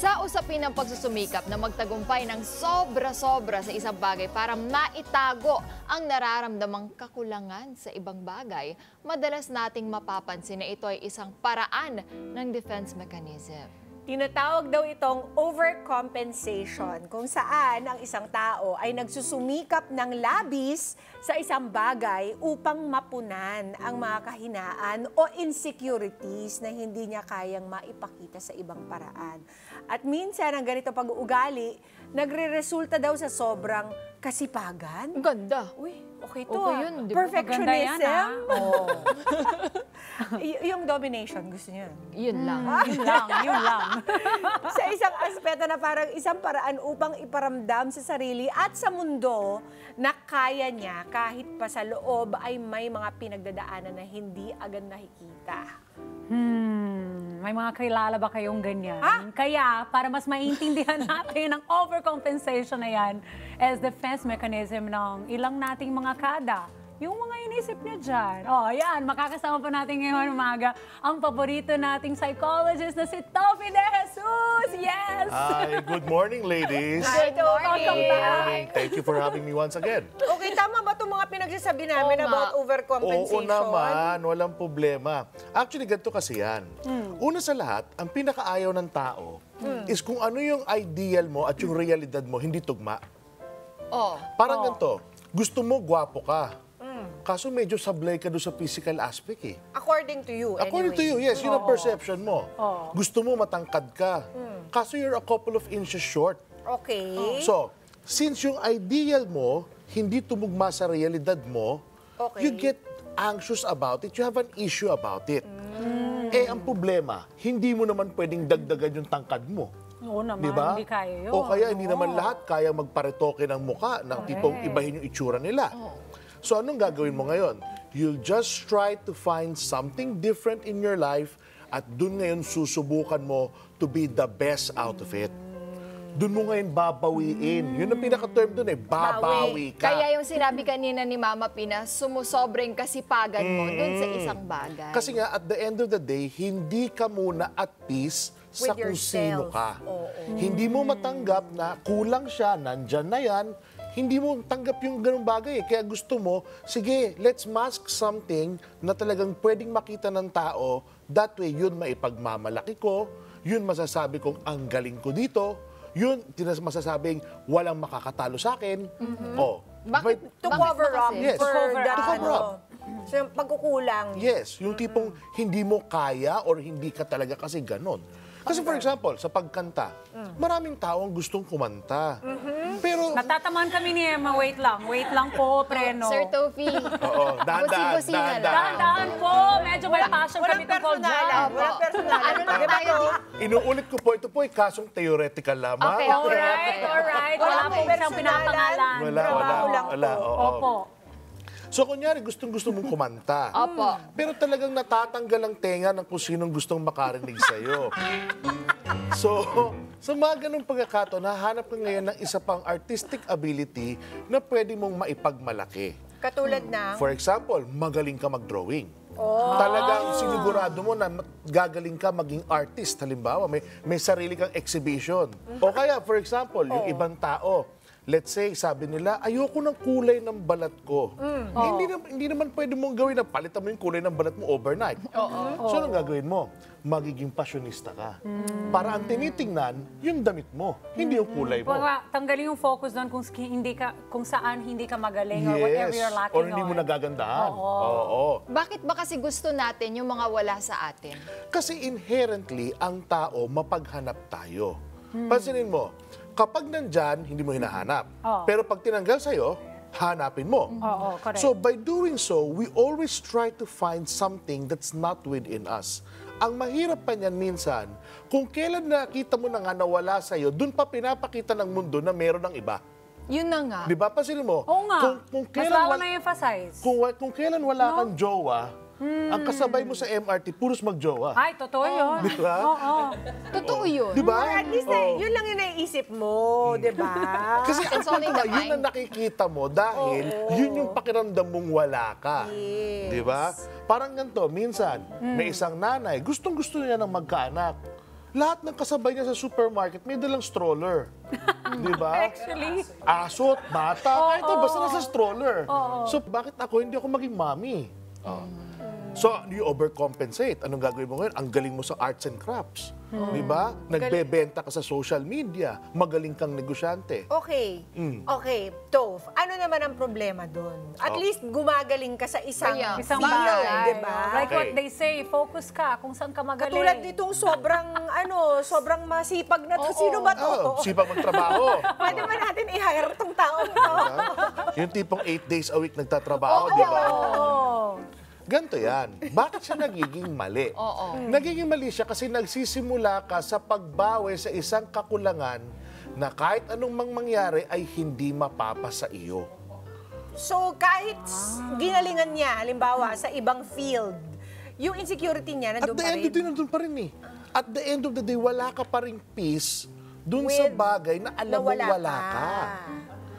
Sa usapin ng pagsusumikap na magtagumpay ng sobra-sobra sa isang bagay para maitago ang nararamdamang kakulangan sa ibang bagay, madalas nating mapapansin na ito ay isang paraan ng defense mechanism. Tinatawag daw itong overcompensation, kung saan ang isang tao ay nagsusumikap ng labis sa isang bagay upang mapunan ang mga kahinaan o insecurities na hindi niya kayang maipakita sa ibang paraan. At minsan, ang ganito pag-uugali, nagre-resulta daw sa sobrang kasipagan. Ang ganda. Uy, okay to. Okay yun, di ba? Perfectionism. Maganda yan, Oh. Yung domination, gusto niya. Yun lang. Yun lang, yun lang. Sa isang aspeto na parang isang paraan upang iparamdam sa sarili at sa mundo na kaya niya kahit pa sa loob ay may mga pinagdadaanan na hindi agad nakikita. May mga kilala ba kayong ganyan? Ha? Kaya, para mas maintindihan natin ang overcompensation na yan as defense mechanism ng ilang nating mga kada. Yung mga inisip niyo dyan. Oh, yan. Makakasama po natin ngayon umaga ang paborito nating psychologist na si Tofi De Jesus. Yes! Hi, good morning, ladies. Good morning. Thank you for having me once again. Okay, tama ba itong mga pinagsasabi namin Oo about nga. overcompensation? Oo naman, walang problema. Actually, ganito kasi yan. Una sa lahat, ang pinakaayaw ng tao is kung ano yung ideal mo at yung realidad mo hindi tugma. Oh. Parang ganito, gusto mo gwapo ka. Kaso medyo sablay ka doon sa physical aspect eh. According to you, According to you, yes, yun ang perception mo. Gusto mo matangkad ka. Kaso you're a couple of inches short. Okay. So, since yung ideal mo, hindi tumugma sa realidad mo, Okay. you get anxious about it, you have an issue about it. Eh, ang problema, hindi mo naman pwedeng dagdagan yung tangkad mo. Oo naman, Diba? hindi kaya yun. O kaya hindi Oo. naman lahat kaya magparetoke ng muka ng tipong ibahin yung itsura nila. So anong gagawin mo ngayon? You'll just try to find something different in your life at dun ngayon susubukan mo to be the best out of it. Dun mo ngayon babawiin. Yun ang pinaka-term dun eh, babawi ka. Kaya yung sinabi kanina ni Mama Pina, sumusobrang kasipagan mo dun sa isang bagay. Kasi nga, at the end of the day, hindi ka muna at peace sa With kung sino yourself. ka. Oo. Hindi mo matanggap na kulang siya, nandyan na yan. Hindi mo tanggap yung ganung bagay. Kaya gusto mo, sige, let's mask something na talagang pwedeng makita ng tao. That way, yun maipagmamalaki ko. Yun masasabi kong ang galing ko dito. Yun masasabing walang makakatalo sa akin. Oh, Bakit? To Bakit cover ba up kasi? Yes. for To cover the, up. To cover up. So, yung pagkukulang. yes, yung tipong hindi mo kaya or hindi ka talaga kasi ganon. Kasi for example, sa pagkanta, maraming tao ang gustong kumanta. Pero, Natatamaan kami ni Emma. Wait lang po, preno. Sir Tofi, oo, dahan-dahan, Busi-busina lang. dahan-dahan. Dahan-dahan po. Medyo may passion kami Walang tungkol personalan. dyan. Walang personalan. Ano lang Di ba tayo to? Inuulit ko po, ito po ay kasong theoretical lamang. Okay, Alright. Wala Walang po siyang personalan. pinapangalan. Trabaho lang wala, po. oo. Opo. So, kunyari, gustong-gusto mong kumanta. Opo. Pero talagang natatanggal ang tenga ng kung sinong gustong makarinig sa'yo. So, sa mga ganong pagkakataon, nahanap ka ngayon ng isa pang artistic ability na pwede mong maipagmalaki. Katulad na, For example, magaling ka mag-drawing. Talagang sinigurado mo na gagaling ka maging artist. Halimbawa, may sarili kang exhibition. O kaya, for example, yung ibang tao, let's say, sabi nila, ayoko ng kulay ng balat ko. Hindi naman pwede mong gawin na palitan mo yung kulay ng balat mo overnight. So, anong gagawin mo? Magiging passionista ka. Para ang tinitingnan, yung damit mo, hindi yung kulay mo. Tanggalin yung focus doon kung saan hindi ka magaling or whatever you're lacking or hindi mo on. nagagandahan. Oo. Bakit ba kasi gusto natin yung mga wala sa atin? Kasi inherently, ang tao, mapaghanap tayo. Pansinin mo, kapag nandyan, hindi mo hinahanap. Pero pag tinanggal sa'yo, hanapin mo. Oo, correct. So by doing so, we always try to find something that's not within us. Ang mahirap pa niyan minsan, kung kailan nakita mo na nga nawala sa'yo, dun pa pinapakita ng mundo na meron ng iba. Yun na nga. Di ba? Pansinin mo, Oo nga. kung Mas kailan lalo wala- na-emphasize. kung kailan wala kang jowa, ang kasabay mo sa MRT, puros magjowa. Ay, totoo yun. Di ba? Oo. Totoo yun. Di ba? or at least, yun lang yung naiisip mo, di ba? Kasi ang It's all in punto the nga, yun mind. ang nakikita mo dahil yun yung pakiramdam mong wala ka. Yes. Di ba? Parang ganito, minsan, may isang nanay, gustong-gusto niya ng magkaanak. lahat ng kasabay niya sa supermarket may dalang stroller. Di ba? Actually, Asot, bata, kahit basta nasa stroller. So, bakit hindi ako maging mommy? So, you overcompensate. Anong gagawin mo ngayon? Ang galing mo sa arts and crafts. Di ba? Nagbebenta ka sa social media. Magaling kang negosyante. Okay. Okay, Toph, ano naman ang problema doon? At least gumagaling ka sa isang Kaya, isang field, bagay. di ba? Like what Okay. they say, focus ka kung saan ka magaling. Katulad nitong sobrang masipag na to. Sino ba to? Oh, sipag magtrabaho. Pwede ba natin i-hire tong taong to? Yung tipong 8 days a week nagtatrabaho, di ba? Ganto yan. Bakit siya nagiging mali? Nagiging mali siya kasi nagsisimula ka sa pagbawi sa isang kakulangan na kahit anong mangyari ay hindi mapapa sa iyo. So, kahit ginalingan niya, halimbawa, sa ibang field, yung insecurity niya At nandun the pa end rin. of the day, nandun pa rin eh. At the end of the day, wala ka pa rin peace dun sa With- bagay na alam mo wala ka.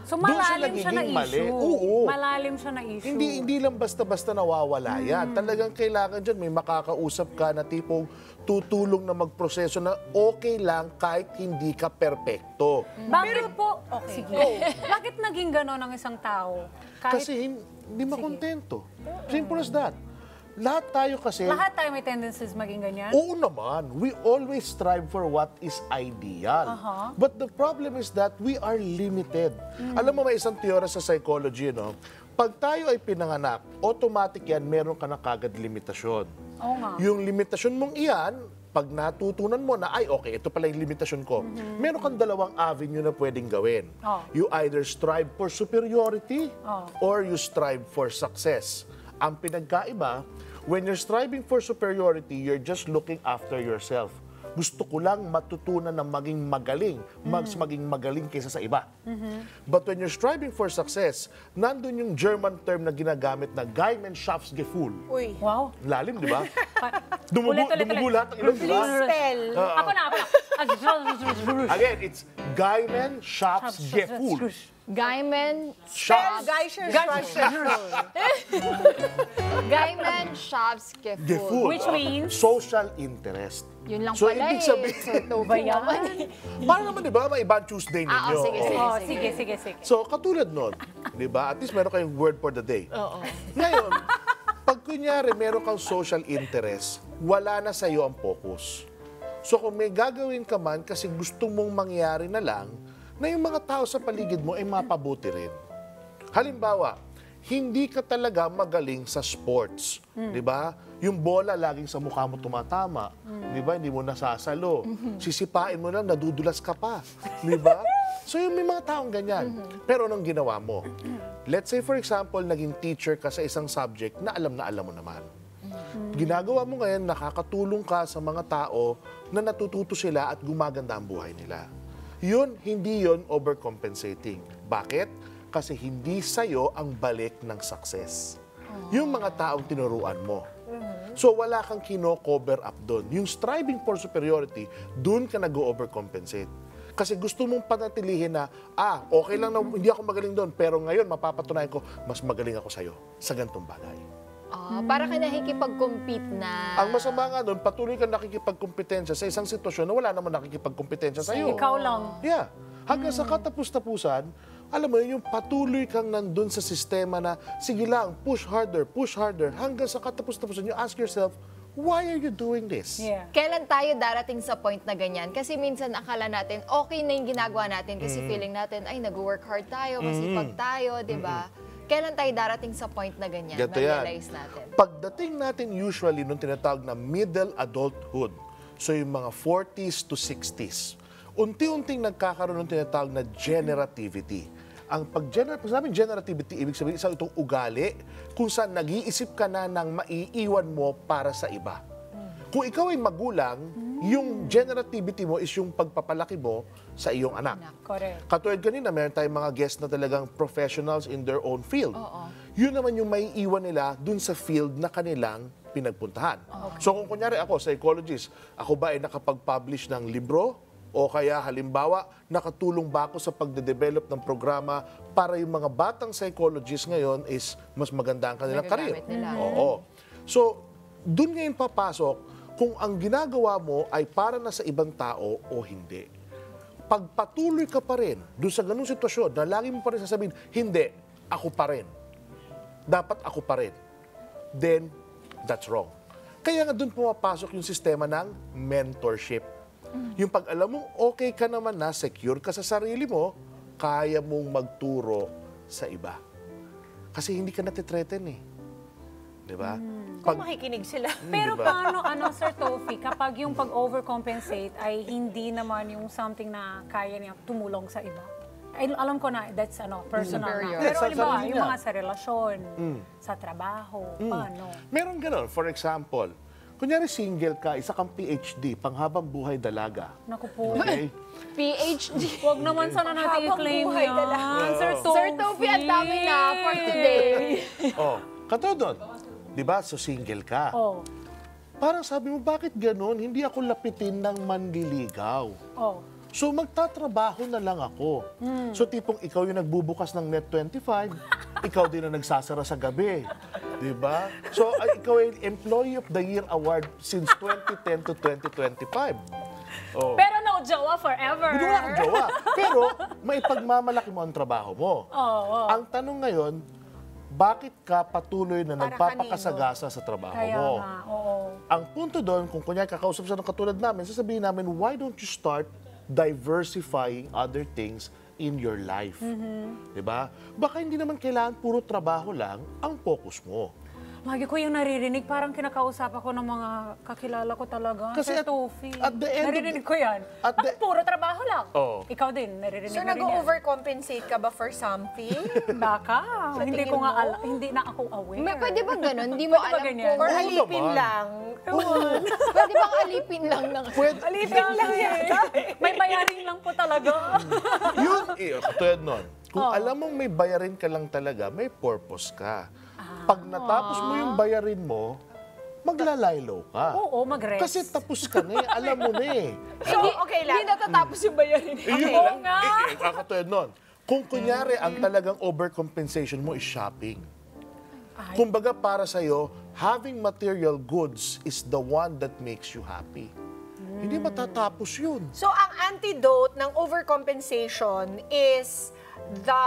So Doon siya malalim siya na nagiging mali. issue. Oo. Malalim siya na issue. Hindi lang basta-basta nawawala yan. Talagang kailangan dyan, may makakausap ka na tipong tutulong na magproseso na okay lang kahit hindi ka perpekto. Bakit po? Okay. Sige. Bakit naging gano'n ang isang tao? Kahit Kasi hindi makontento. Simple as that. Lahat tayo kasi, lahat tayo may tendencies maging ganyan. oo naman, we always strive for what is ideal. But the problem is that we are limited. Alam mo, may isang teorya sa psychology, no? Pag tayo ay pinanganak, automatic yan, meron ka na kagad limitasyon. Oo nga. Yung limitasyon mong iyan, pag natutunan mo na, ay, okay, ito pala yung limitasyon ko, meron kang dalawang avenue na pwedeng gawin. You either strive for superiority or you strive for success. Ang pinagkaiba, when you're striving for superiority, you're just looking after yourself. Gusto ko lang matutunan na maging magaling, maging magaling kaysa sa iba. But when you're striving for success, nandun yung German term na ginagamit na Gemeinschaftsgefühl. Uy. Wow. Lalim, di ba? Ulit. Dumugo lahat ng ilong, di ba? Please spell. Ako na. Again, it's Gemeinschaftsgefühl. Gaiman Spell, Geisher, Gaiman Shavskefood. Gefühl. Which means? Social interest. Yun lang So, pala ibig eh. sabihin- So, tofu Ba yan? naman eh. Para naman, di ba, may ibang Tuesday ninyo. sige, sige. Oh, sige. So, katulad nun, di ba, at least meron kayong word for the day. Ngayon, pag kunyari meron kang social interest, wala na sa iyo ang focus. So, kung may gagawin ka man kasi gusto mong mangyari na lang, na yung mga tao sa paligid mo ay mapabuti rin. Halimbawa, hindi ka talaga magaling sa sports, di ba? Yung bola laging sa mukha mo tumatama, di ba? Hindi mo nasasalo. Sisipain mo lang, nadudulas ka pa, di ba? So yung may mga taong ganyan. Pero anong ginawa mo? Let's say for example, naging teacher ka sa isang subject na alam mo naman. Ginagawa mo ngayon, nakakatulong ka sa mga tao na natututo sila at gumaganda ang buhay nila. Yun, hindi yun overcompensating. Bakit? Kasi hindi sa'yo ang balik ng success. Yung mga taong tinuruan mo. So wala kang kino-cover up doon. Yung striving for superiority, doon ka nag-overcompensate. Kasi gusto mong panatilihin na, okay lang na hindi ako magaling doon, pero ngayon mapapatunayan ko, mas magaling ako sa'yo sa ganitong bagay. Para ka nakikipag-compete na. Ang masama nga doon, patuloy kang nakikipagkompetensya sa isang sitwasyon na wala naman nakikipagkompetensya sa'yo. Ikaw lang. Yeah. Hanggang sa katapus-tapusan, alam mo yun, yung patuloy kang nandun sa sistema na, sige lang, push harder, hanggang sa katapus-tapusan, you ask yourself, why are you doing this? Yeah. Kailan tayo darating sa point na ganyan? Kasi minsan akala natin, okay na yung ginagawa natin kasi feeling natin, ay, nag-work hard tayo, masipag tayo, di ba? Kailan tayo darating sa point na ganyan? Ganito yan. Na-realize natin. Pagdating natin usually nung tinatawag na middle adulthood, so yung mga 40s to 60s, unti-unting nagkakaroon ng tinatawag na generativity. Ang pag-sabing generativity, ibig sabihin isang itong ugali kung saan nag-iisip ka na ng maiiwan mo para sa iba. Kung ikaw ay magulang, yung generativity mo is yung pagpapalaki mo sa iyong anak. Correct. Katulad kanina, meron tayong mga guests na talagang professionals in their own field. Yun naman yung may iwan nila dun sa field na kanilang pinagpuntahan. So kung kunyari ako, psychologist, ako ba ay nakapag-publish ng libro? O kaya halimbawa, nakatulong ba ako sa pagde-develop ng programa para yung mga batang psychologists ngayon is mas maganda ang kanilang karir? Nagagamit nila. Oo. So, dun ngayon papasok, kung ang ginagawa mo ay para na sa ibang tao o hindi. Pag patuloy ka pa rin doon sa ganung sitwasyon na lagi mo pa rin sasabihin, hindi, ako pa rin. Dapat ako pa rin. Then, that's wrong. Kaya nga doon pumapasok yung sistema ng mentorship. Yung pag alam mong okay ka naman na, secure ka sa sarili mo, kaya mong magturo sa iba. Kasi hindi ka natitreaten eh. Di ba? Kung makikinig sila. Pero diba? paano, Sir Tofi, kapag yung pag-overcompensate ay hindi naman yung something na kaya niya tumulong sa iba? Ay, alam ko na, that's personal Superior. na. Pero Sa halimbawa, sarili yung niya. mga sa relasyon, sa trabaho, paano? Meron gano'n. For example, kunyari single ka, isa kang PhD, panghabang buhay dalaga. Naku po. Okay? PhD. Huwag naman sana natin Habang i-claim buhay yan. talaga. Sir Tofi. Sir Tofi, ang dami na for today. Oh, katulad doon. Di ba? So single ka. Oh. Parang sabi mo, bakit gano'n? Hindi ako lapitin ng manliligaw. Oh. So magtatrabaho na lang ako. So tipong ikaw yung nagbubukas ng Net25, ikaw din ang nagsasara sa gabi. Di ba? So ikaw ay Employee of the Year Award since 2010 to 2025. Oh. Pero no jowa forever. Hindi wala kang jowa. Pero may pagmamalaki mo ang trabaho mo. Oo. Ang tanong ngayon, bakit ka patuloy na Para nagpapakasagasa sa trabaho Kaya mo? nga, oo. Ang punto doon, kung kunyari kakausap siya ng katulad namin, sasabihin namin, why don't you start diversifying other things in your life? Diba? Baka hindi naman kailangan puro trabaho lang ang focus mo. Lagi ko yung naririnig, parang kinakausap ako ng mga kakilala ko talaga. Kasi Sir at- Tofi. at the end of naririnig the- ko yan. at Bakit the- puro trabaho lang? Oo. Ikaw din, naririnig So, mo rin yan. nag-overcompensate ka ba for something? Baka. Sa Hindi tingin ko nga mo? hindi na ako aware. Pwede bang ganun? Hindi mo Pwede ba alam ganyan? kung... Or Oo alipin naman. lang? Pwede bang alipin lang ng... Pwede, Alipin lang yata. May bayarin lang po talaga. yun, katulad nun. Kung alam mong may bayarin ka lang talaga, may purpose ka. Pag natapos mo yung bayarin mo, maglalaylo ka. Oo, mag-rest. Kasi tapos ka na eh, alam mo na eh. So, okay lang. Hindi natatapos yung bayarin. Yun Oo lang. nga. Katulad nun. Kung kunyari, ang talagang overcompensation mo is shopping. Kumbaga para sa'yo, having material goods is the one that makes you happy. Hindi matatapos yun. So, ang antidote ng overcompensation is the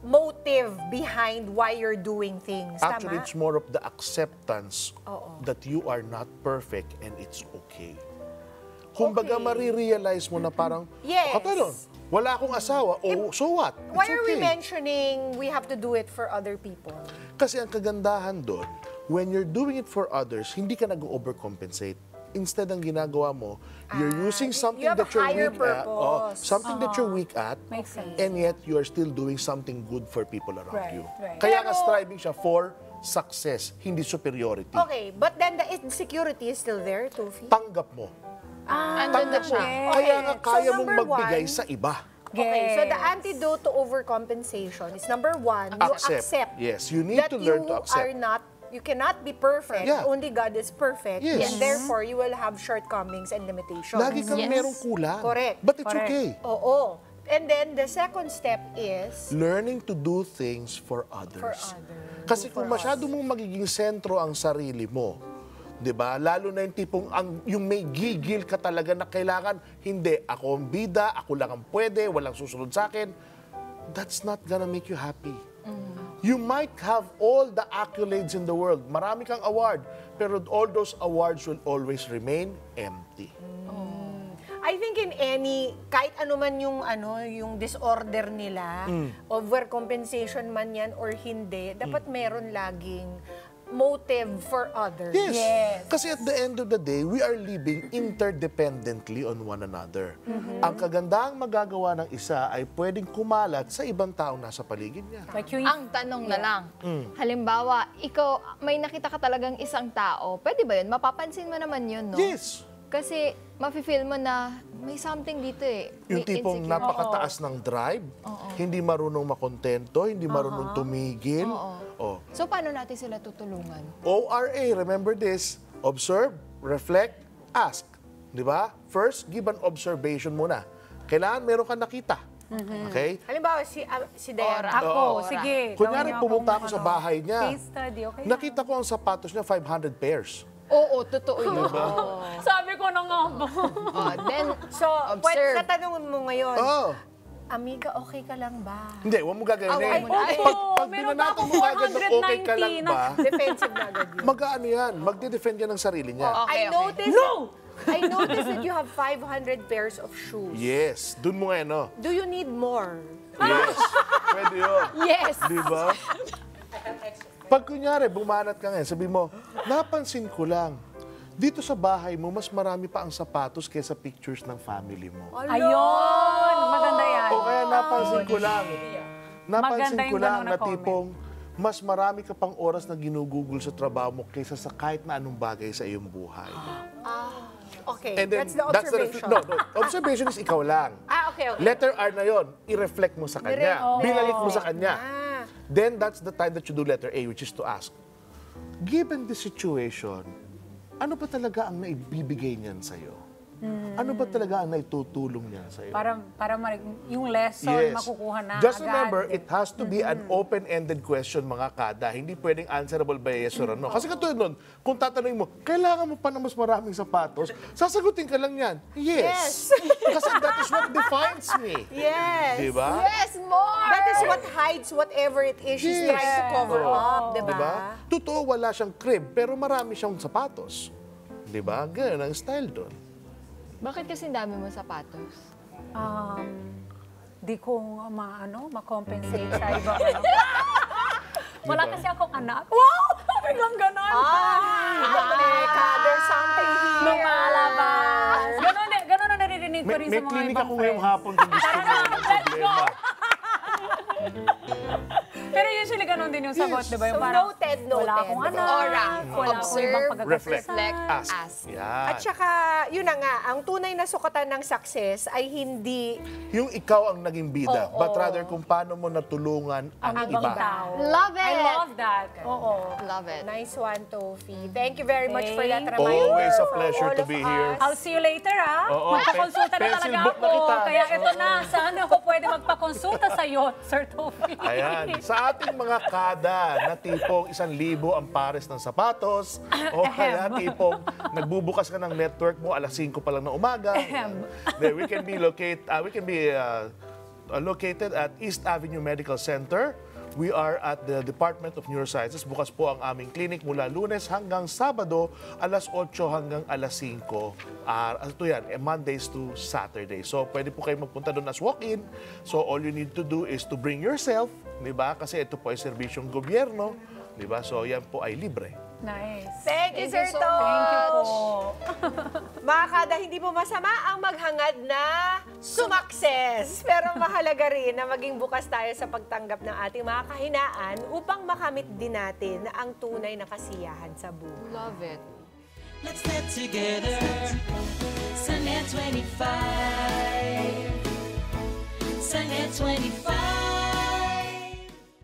motive behind why you're doing things. Actually, Tama? it's more of the acceptance Oo. that you are not perfect and it's okay. Kumbaga, Okay. marirealize mo na parang, Yes. katulad, wala akong asawa, so what? It's Why are we okay. mentioning we have to do it for other people? Kasi ang kagandahan doon, when you're doing it for others, hindi ka nag-overcompensate. Instead, ang ginagawa mo, you're using something you have that you're a higher weak at. purpose. Something that you're weak at. Makes sense. And yet, you are still doing something good for people around Right, you. right. Kaya nga Pero- striving siya for success, hindi superiority. Okay, but then the insecurity is still there, Tufi? Tanggap mo. Andun na siya. Kaya nga So, kaya mong number magbigay one, sa iba. Okay, so the Yes. antidote to overcompensation is number one, you accept. Yes, you need that to learn to you accept. are not, you cannot be perfect. Yeah. Only God is perfect. Yes. And therefore, you will have shortcomings and limitations. Lagi kang Yes. merong kulang. Correct. But it's Correct. okay. Oo. And then, the second step is, Learning to do things for others. For others. Kasi kung masyado mong magiging sentro ang sarili mo, 'di ba? Lalo na yung tipong yung may gigil ka talaga na kailangan, hindi, ako ang bida, ako lang ang pwede, walang susunod sa akin. That's not gonna make you happy. You might have all the accolades in the world. Marami kang award, pero all those awards will always remain empty. I think in kahit ano man yung disorder nila, overcompensation man yan or hindi, dapat meron laging motive for others. Yes. Yes. Kasi at the end of the day, we are living interdependently on one another. Ang kagandahang magagawa ng isa ay pwedeng kumalat sa ibang taong nasa paligid niya. Like yung Ang tanong na lang, halimbawa, ikaw, may nakita ka talagang isang tao, pwede ba yun? Mapapansin mo naman yun, no? Yes. Kasi mafe-feel mo na may something dito eh. Yung May tipong insecure. napakataas ng drive, hindi marunong makontento, hindi marunong tumigil. Oh. So, paano natin sila tutulungan? ORA, remember this, observe, reflect, ask. Di ba? First, give an observation muna. Kailangan meron kang nakita. Okay? Halimbawa, si Dara. ako, Oo. sige. Kunyari, gawin niyo pumunta akong, ako sa bahay niya. Case study, okay? Nakita ko ang sapatos niya, 500 pairs. Oo, totoo yun. Sabi ko na nga ba? Then, So, observe. tatanungin mo ngayon, Oh. amiga, okay ka lang ba? Hindi, huwag mo gaganin. Ay, ay, Pag meron binanatan pa mo akong agad na okay ka lang 490 ba, Defensive na agad yun. mag-ano yan, magde-defend yan ng sarili niya. Okay, okay. I noticed that you have 500 pairs of shoes. Yes, dun mo nga, no? Do you need more? Yes, pwede yun. Yes. Di ba? Pag kunyari, bumanat ka ngayon, sabi mo, napansin ko lang, dito sa bahay mo, mas marami pa ang sapatos kaysa pictures ng family mo. Ayun! Maganda yan. O kaya napansin ko lang, Maganda yung ganun na na tipong, mas marami ka pang oras na ginugugol sa trabaho mo kaysa sa kahit na anong bagay sa iyong buhay. Okay, And then, that's the observation. no, observation is ikaw lang. Okay. Letter R na yon, i-reflect mo sa kanya. Binalik mo sa kanya. Then that's the time that you do letter A, which is to ask, given the situation, ano ba talaga ang naibibigay niyan sa'yo? Ano ba talaga ang naitutulong niyan sa'yo? Para yung lesson makukuha na Just agad. remember, it has to be an open-ended question, mga kada. Hindi pwedeng answerable by yes or no. Kasi katulad nun, kung tatanungin mo, kailangan mo pa ng mas maraming sapatos, sasagutin ka lang yan, yes. Kasi that is what defines me. Yes. Diba? Yes, more! That is what hides whatever it is she's Yes. trying to cover up, di ba? Diba? Totoo, wala siyang crib, pero marami siyang sapatos. Diba? Ganun ang style doon. Bakit kasi dami mo sapatos? Di ko ma-compensate sa iba. Wala kasi akong anak. Wow! Biglang ganon. Teka, there's something here. Lumalabas. Ganon na naririnig ko rin sa May mga klinika ibang ko ngayong friends. hapon kung gusto mo. Let's go! Pero usually ganon din yung sagot, di ba? Yung So, parang, noted. wala akong anak. Aura. Wala akong ibang Observe, pagkakasal. reflect, Ask. ask. Yan. At saka, yun na nga, ang tunay na sukatan ng success ay hindi Yung ikaw ang naging bida, but rather kung paano mo natulungan ang Ang ibang iba. tao. Love it! I love that. Oo. Love it. nice one, Tofi. Thank you very much for that reminder. Always a for pleasure all to of be here. us. I'll see you later, ha? Oo, Magpakonsulta na pencil talaga book na ako. kita. Kaya ito na, saan ako pwede magpakonsulta sa'yo, Sir Tofi? Ayan, sa ating mga kada na tipong 1,000 ang pares ng sapatos, o kaya tipong nagbubukas ka ng network mo alas 5 pa lang na umaga. Then we can be located at East Avenue Medical Center. We are at the Department of Neurosciences. Bukas po ang aming clinic mula Lunes hanggang Sabado, alas 8 hanggang alas 5. Ito yan, Mondays to Saturday. So, pwede po kayo magpunta doon as walk-in. So, all you need to do is to bring yourself, di ba? Kasi ito po ay serbisyong gobyerno, di ba? So, yan po ay libre. Nice. Thank you, Sir so Tof. Thank you po. Mga kada, hindi po masama ang maghangad na sumakses. Pero mahalaga rin na maging bukas tayo sa pagtanggap ng ating mga kahinaan upang makamit din natin ang tunay na kasiyahan sa buhay. Love it. Let's get together. Sunday 25.